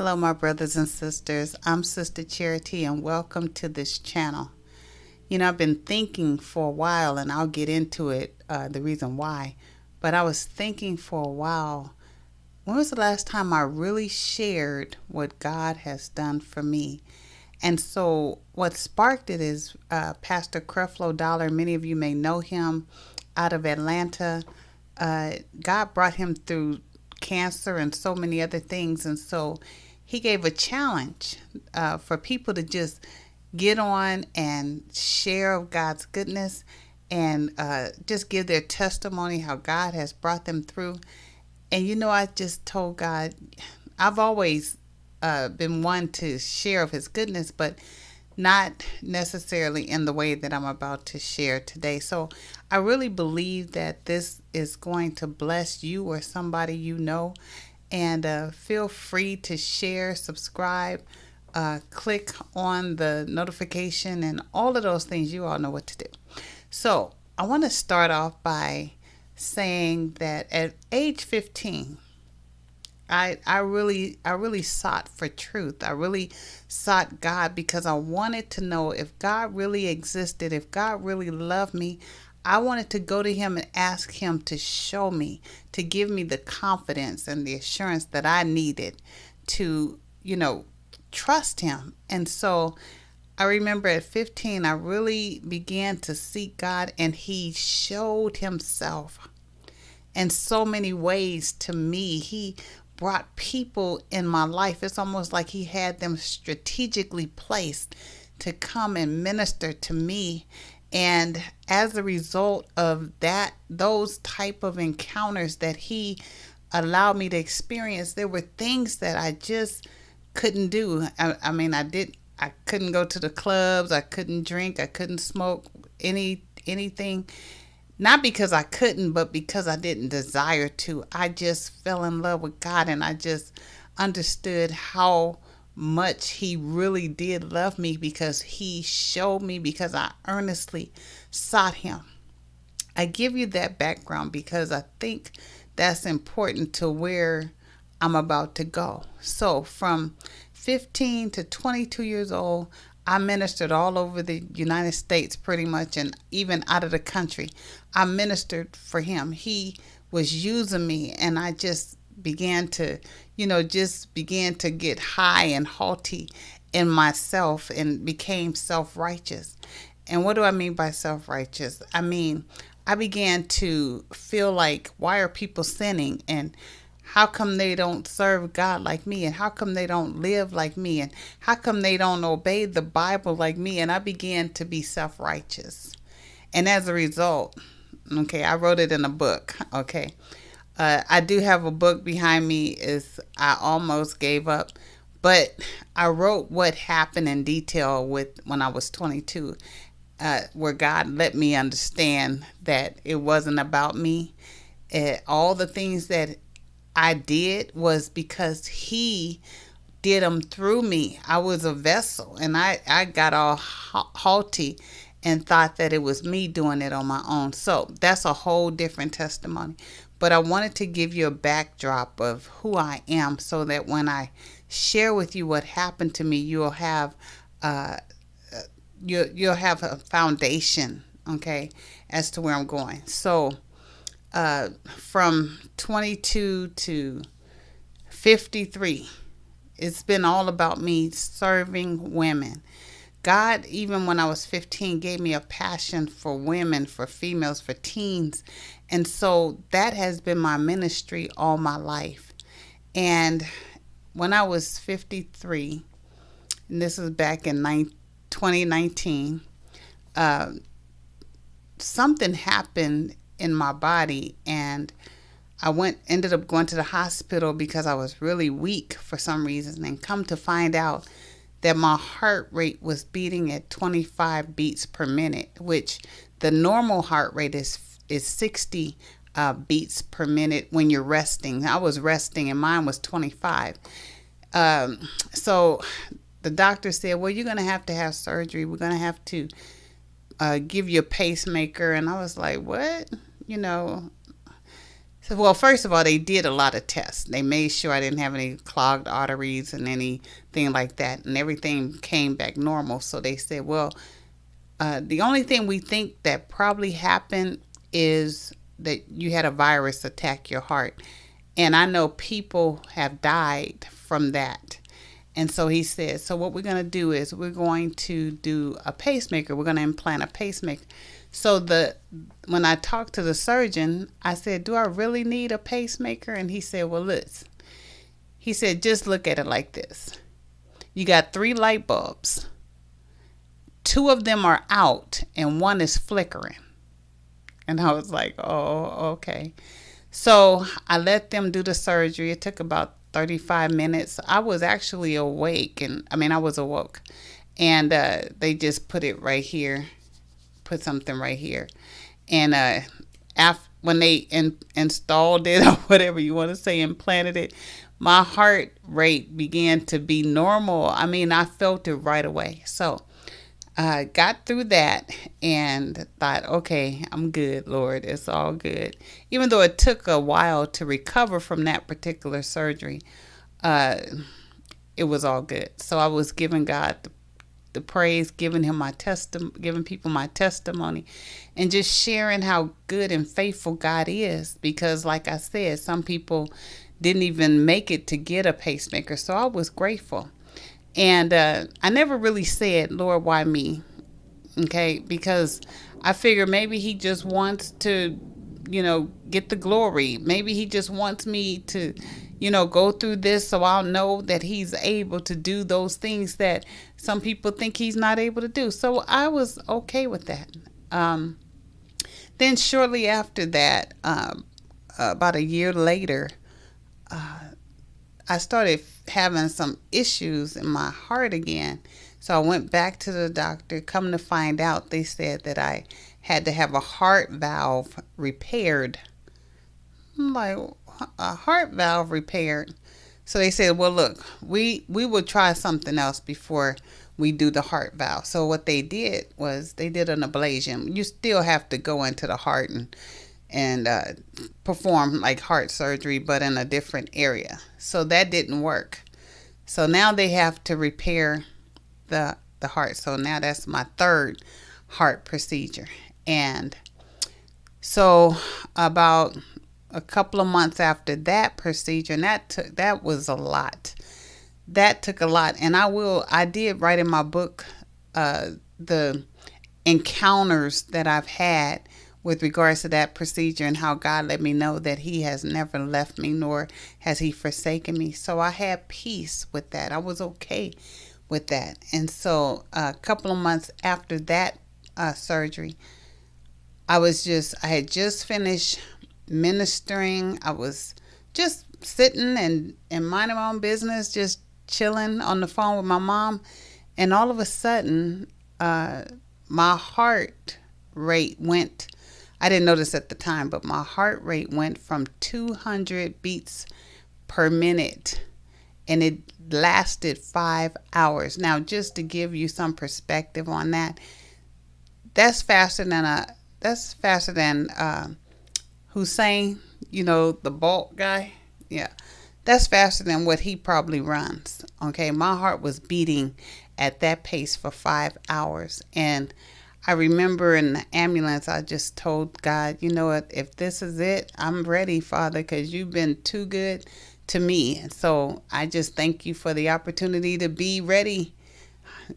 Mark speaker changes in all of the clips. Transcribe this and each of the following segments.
Speaker 1: Hello, my brothers and sisters. I'm Sister Charity, and welcome to this channel. I've been thinking for a while, and I'll get into it, the reason why. But I was thinking for a while, when was the last time I really shared what God has done for me? And so what sparked it is Pastor Creflo Dollar. Many of you may know him out of Atlanta. God brought him through cancer and so many other things. And so he gave a challenge for people to just get on and share of God's goodness and just give their testimony, how God has brought them through. And I just told God, I've always been one to share of his goodness, but not necessarily in the way that I'm about to share today. So I really believe that this is going to bless you or somebody you know. And feel free to share, subscribe, click on the notification, and all of those things. You all know what to do. So I want to start off by saying that at age 15, I really sought for truth. I really sought God because I wanted to know if God really existed, if God really loved me. I wanted to go to him and ask him to show me, to give me the confidence and the assurance that I needed to, trust him. And so I remember at 15, I really began to seek God, and he showed himself in so many ways to me. He brought people in my life. It's almost like he had them strategically placed to come and minister to me. And as a result of those type of encounters that he allowed me to experience, there were things that I just couldn't do. I couldn't go to the clubs. I couldn't drink. I couldn't smoke anything. Not because I couldn't, but because I didn't desire to. I just fell in love with God, and I just understood how much he really did love me because he showed me, because I earnestly sought him. I give you that background because I think that's important to where I'm about to go. So from 15 to 22 years old, I ministered all over the United States pretty much, and even out of the country. I ministered for him. He was using me, and I just began to, get high and haughty in myself and became self-righteous. And what do I mean by self-righteous? I began to feel like, why are people sinning? And how come they don't serve God like me? And how come they don't live like me? And how come they don't obey the Bible like me? And I began to be self-righteous. And as a result, I wrote it in a book, I do have a book behind me. I almost gave up, but I wrote what happened in detail when I was 22, where God let me understand that it wasn't about me. All the things that I did was because he did them through me. I was a vessel, and I got all haughty and thought that it was me doing it on my own. So that's a whole different testimony. But I wanted to give you a backdrop of who I am, so that when I share with you what happened to me, you'll have you'll have a foundation, as to where I'm going. So from 22 to 53, it's been all about me serving women. God, even when I was 15, gave me a passion for women, for females, for teens. And so that has been my ministry all my life. And when I was 53, and this was back in 2019, something happened in my body, and I ended up going to the hospital because I was really weak for some reason, and come to find out that my heart rate was beating at 25 beats per minute, which the normal heart rate is 60 beats per minute when you're resting. I was resting, and mine was 25. So the doctor said, well, you're going to have surgery. We're going to have to give you a pacemaker. And I was like, what? Well, first of all, they did a lot of tests. They made sure I didn't have any clogged arteries and anything like that, and everything came back normal. So they said, well, the only thing we think that probably happened is that you had a virus attack your heart. And I know people have died from that. And so he said, so what we're going to do is we're going to do a pacemaker. We're going to implant a pacemaker. So when I talked to the surgeon, I said, do I really need a pacemaker? And he said, well, listen. He said, just look at it like this. You got 3 light bulbs. 2 of them are out and 1 is flickering. And I was like, oh, okay. So I let them do the surgery. It took about 35 minutes. I was actually awake, I was awoke. And they just put it right here, put something right here. And when they installed it, or whatever you want to say, implanted it, my heart rate began to be normal. I felt it right away. So I got through that and thought, okay, I'm good, Lord. It's all good. Even though it took a while to recover from that particular surgery, it was all good. So I was giving God the praise, giving people my testimony, and just sharing how good and faithful God is. Because like I said, some people didn't even make it to get a pacemaker. So I was grateful. And I never really said, Lord, why me? Okay, because I figure maybe he just wants to, get the glory. Maybe he just wants me to, go through this so I'll know that he's able to do those things that some people think he's not able to do. So I was okay with that. Then shortly after that, about a year later, I started having some issues in my heart again. So I went back to the doctor. Come to find out, they said that I had to have a heart valve repaired. I'm like, a heart valve repaired? So they said, well, look, we will try something else before we do the heart valve. So what they did was they did an ablation. You still have to go into the heart and perform like heart surgery, but in a different area. So that didn't work. So now they have to repair the heart. So now that's my 3rd heart procedure. And so about a couple of months after that procedure, and that was a lot. That took a lot. And I did write in my book the encounters that I've had with regards to that procedure and how God let me know that he has never left me, nor has he forsaken me. So I had peace with that. I was okay with that. And so a couple of months after that surgery, I had just finished ministering. I was just sitting and minding my own business, just chilling on the phone with my mom. And all of a sudden, my heart rate went, I didn't notice at the time, but my heart rate went from 200 beats per minute, and it lasted 5 hours. Now, just to give you some perspective on that, that's faster than Hussein, the Bolt guy. Yeah, that's faster than what he probably runs. Okay, my heart was beating at that pace for 5 hours, and I remember in the ambulance, I just told God, you know what, if this is it, I'm ready, Father, because you've been too good to me. And so I just thank you for the opportunity to be ready.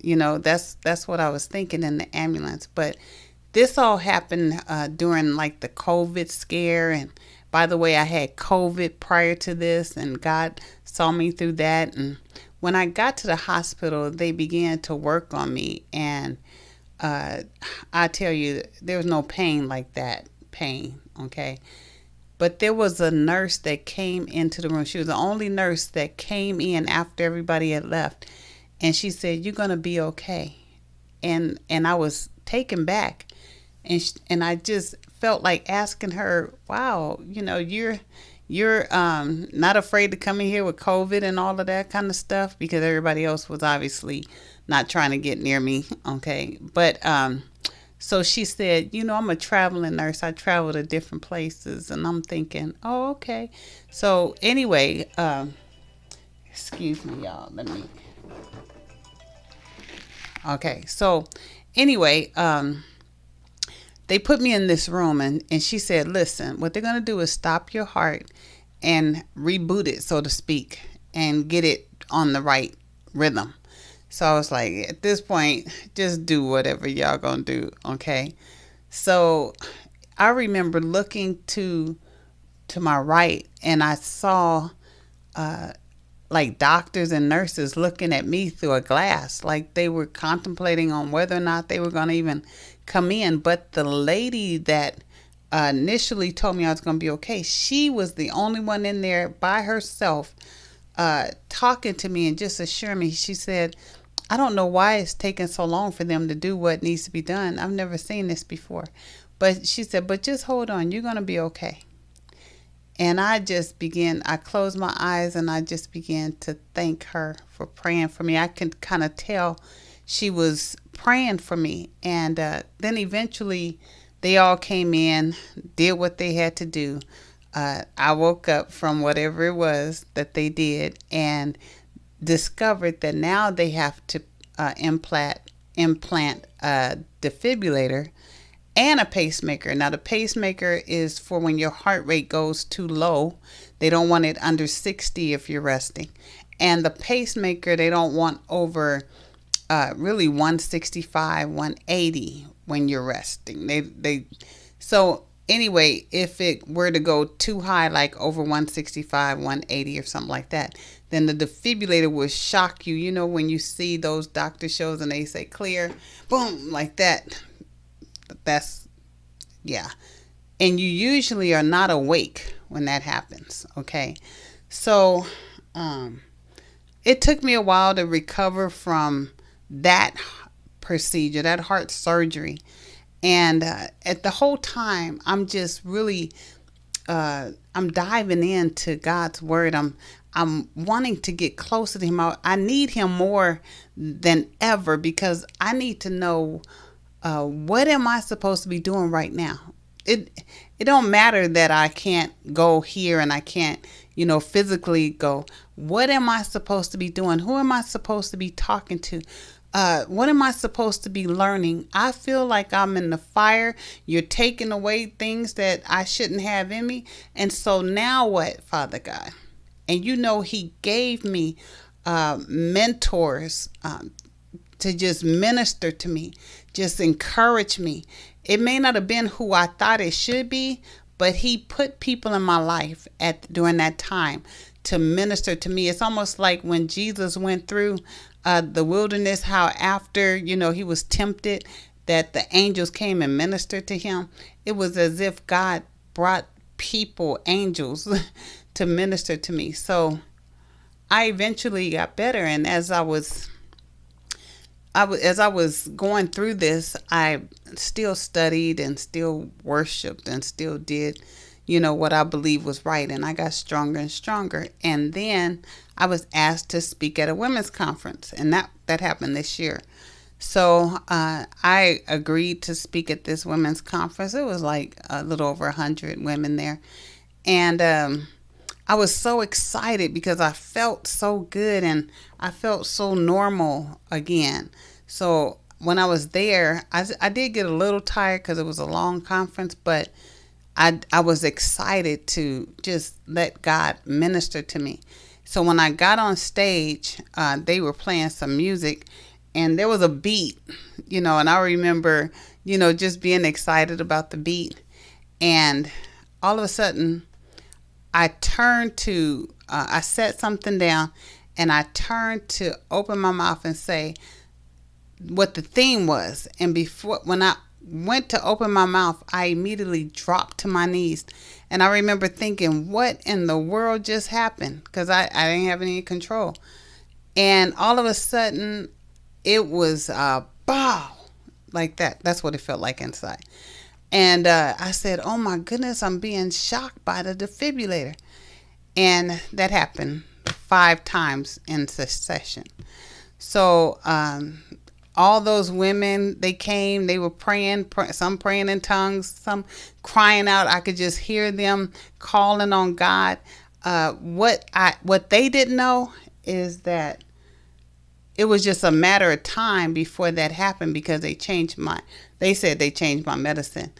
Speaker 1: That's what I was thinking in the ambulance. But this all happened during like the COVID scare. And by the way, I had COVID prior to this, and God saw me through that. And when I got to the hospital, they began to work on me, and I tell you, there was no pain like that pain, okay? But there was a nurse that came into the room. She was the only nurse that came in after everybody had left. And she said, you're going to be okay. And I was taken back. And I just felt like asking her, wow, you're not afraid to come in here with COVID and all of that kind of stuff, because everybody else was obviously not trying to get near me. Okay. But, So she said, I'm a traveling nurse. I travel to different places. And I'm thinking, oh, okay. So anyway, excuse me, y'all. Okay. So anyway, they put me in this room and she said, listen, what they're going to do is stop your heart and reboot it, so to speak, and get it on the right rhythm. So I was like, at this point, just do whatever y'all gonna do, okay? So I remember looking to my right, and I saw like doctors and nurses looking at me through a glass, like they were contemplating on whether or not they were gonna even come in. But the lady that initially told me I was gonna be okay, she was the only one in there by herself, talking to me and just assuring me. She said, I don't know why it's taking so long for them to do what needs to be done. I've never seen this before. But she said, but just hold on, you're going to be okay. And I closed my eyes and I just began to thank her for praying for me. I could kind of tell she was praying for me. And then eventually they all came in, did what they had to do. I woke up from whatever it was that they did and discovered that now they have to implant a defibrillator and a pacemaker. Now the pacemaker is for when your heart rate goes too low. They don't want it under 60 if you're resting. And the pacemaker they don't want over really 165, 180 when you're resting. So anyway, if it were to go too high, like over 165, 180 or something like that, then the defibrillator will shock you. You know, when you see those doctor shows and they say clear, boom, like that. That's, yeah. And you usually are not awake when that happens, okay? So it took me a while to recover from that procedure, that heart surgery. And at the whole time, I'm just really, I'm diving into God's word. I'm wanting to get closer to him. I need him more than ever because I need to know what am I supposed to be doing right now. It don't matter that I can't go here and I can't, physically go. What am I supposed to be doing? Who am I supposed to be talking to? What am I supposed to be learning? I feel like I'm in the fire. You're taking away things that I shouldn't have in me. And so now what, Father God? And he gave me mentors to just minister to me, just encourage me. It may not have been who I thought it should be, but he put people in my life during that time to minister to me. It's almost like when Jesus went through the wilderness, how after, he was tempted, that the angels came and ministered to him. It was as if God brought people, angels, to minister to me. So I eventually got better. And as I was going through this, I still studied and still worshiped and still did, what I believe was right. And I got stronger and stronger. And then I was asked to speak at a women's conference, and that happened this year. So I agreed to speak at this women's conference. It was like a little over 100 women there. And I was so excited because I felt so good and I felt so normal again. So when I was there, I did get a little tired because it was a long conference, but I was excited to just let God minister to me. So when I got on stage, they were playing some music and there was a beat, and I remember, just being excited about the beat. And all of a sudden, I turned to, I set something down and I turned to open my mouth and say what the theme was. And when I went to open my mouth, I immediately dropped to my knees. And I remember thinking, what in the world just happened? Because I didn't have any control. And all of a sudden, it was bow, like that. That's what it felt like inside. And I said, oh my goodness, I'm being shocked by the defibrillator. And that happened 5 times in succession. So all those women, they came, they were praying, some praying in tongues, some crying out. I could just hear them calling on God. What they didn't know is that it was just a matter of time before that happened, because they said they changed my medicine.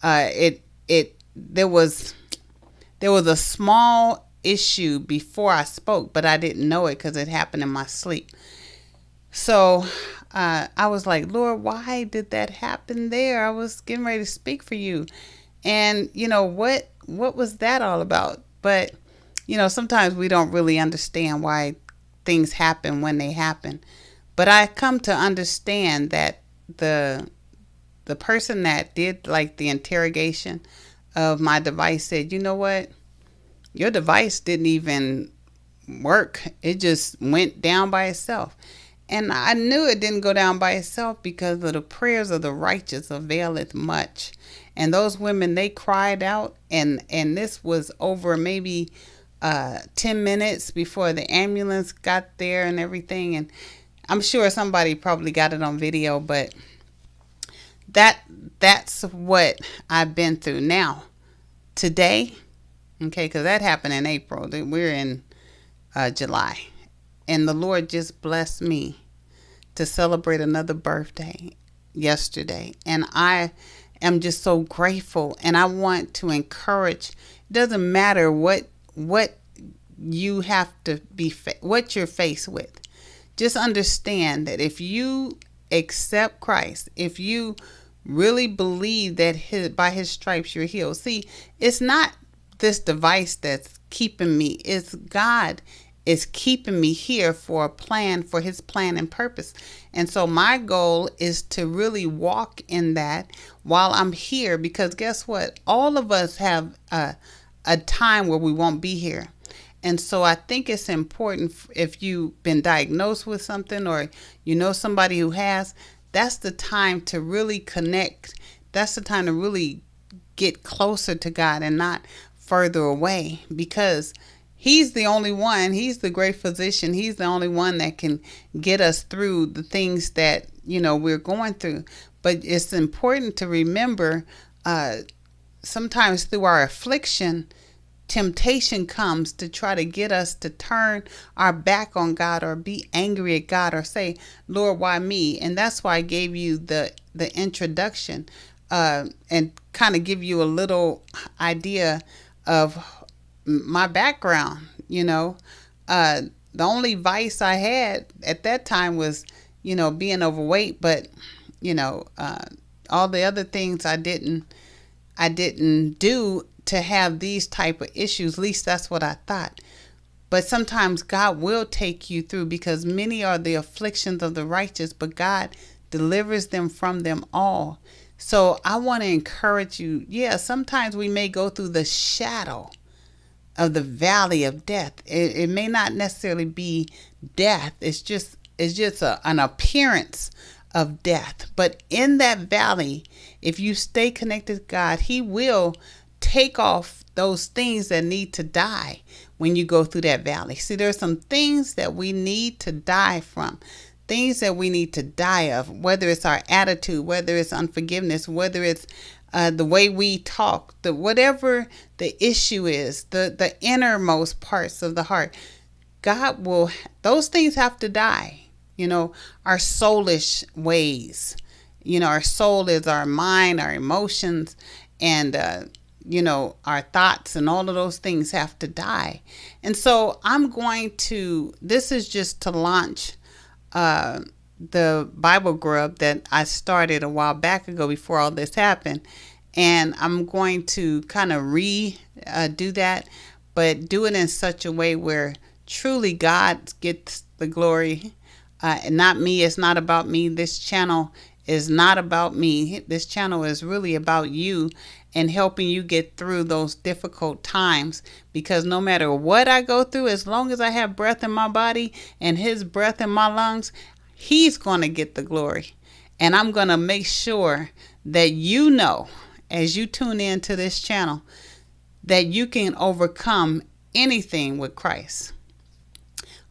Speaker 1: There was a small issue before I spoke, but I didn't know it because it happened in my sleep. So I was like, Lord, why did that happen there? I was getting ready to speak for you. And what was that all about? But sometimes we don't really understand why things happen when they happen. But I come to understand that the person that did like the interrogation of my device said, you know what? Your device didn't even work. It just went down by itself. And I knew it didn't go down by itself because of the prayers of the righteous availeth much. And those women, they cried out, and this was over maybe 10 minutes before the ambulance got there and everything. And I'm sure somebody probably got it on video, but that's what I've been through. Now, today, okay, because that happened in April. We're in July. And the Lord just blessed me to celebrate another birthday yesterday. And I am just so grateful. And I want to encourage, it doesn't matter what you have to be, what you're faced with. Just understand that if you accept Christ, if you really believe that by his stripes you're healed. See, it's not this device that's keeping me. It's God is keeping me here for his plan and purpose. And so my goal is to really walk in that while I'm here, because guess what? All of us have a time where we won't be here. And so I think it's important, if you've been diagnosed with something or somebody who has, that's the time to really connect. That's the time to really get closer to God and not further away, because he's the only one. He's the great physician. He's the only one that can get us through the things that, we're going through. But it's important to remember, sometimes through our affliction, temptation comes to try to get us to turn our back on God or be angry at God or say, Lord, why me? And that's why I gave you the introduction and kind of give you a little idea of my background. The only vice I had at that time was, being overweight, but, all the other things I didn't do to have these type of issues. At least that's what I thought. But sometimes God will take you through, because many are the afflictions of the righteous, but God delivers them from them all. So I want to encourage you. Yeah, sometimes we may go through the shadow of the valley of death. It may not necessarily be death. It's just an appearance of death. But in that valley, if you stay connected to God, he will take off those things that need to die when you go through that valley. See, there's some things that we need to die from, things that we need to die of, whether it's our attitude, whether it's unforgiveness, whether it's the way we talk, whatever the issue is, the innermost parts of the heart. Those things have to die. Our soulish ways, our soul is our mind, our emotions, and our thoughts, and all of those things have to die. And so this is just to launch the Bible Grub that I started a while back ago before all this happened. And I'm going to kind of do that, but do it in such a way where truly God gets the glory, and not me. It's not about me. This channel is not about me. This channel is really about you and helping you get through those difficult times, because no matter what I go through, as long as I have breath in my body and his breath in my lungs, he's going to get the glory. And I'm going to make sure that as you tune in to this channel, that you can overcome anything with Christ.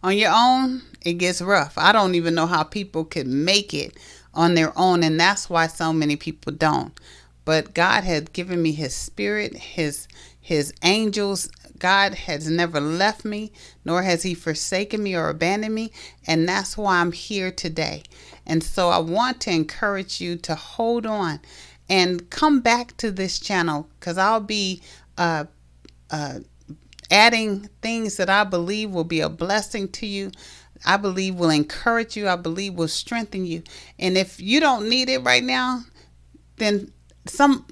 Speaker 1: On your own, it gets rough. I don't even know how people could make it on their own, and that's why so many people don't. But God has given me his spirit, his angels. God has never left me, nor has he forsaken me or abandoned me, and that's why I'm here today. And so I want to encourage you to hold on and come back to this channel, because I'll be adding things that I believe will be a blessing to you. I believe will encourage you. I believe will strengthen you. And if you don't need it right now, then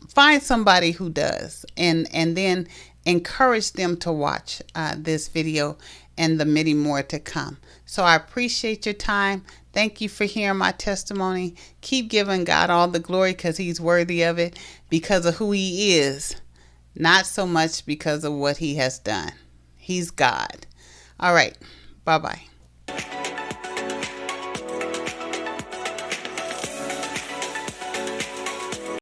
Speaker 1: find somebody who does, and then encourage them to watch this video and the many more to come. So I appreciate your time. Thank you for hearing my testimony. Keep giving God all the glory, because he's worthy of it, because of who he is, not so much because of what he has done. He's God. All right. Bye-bye.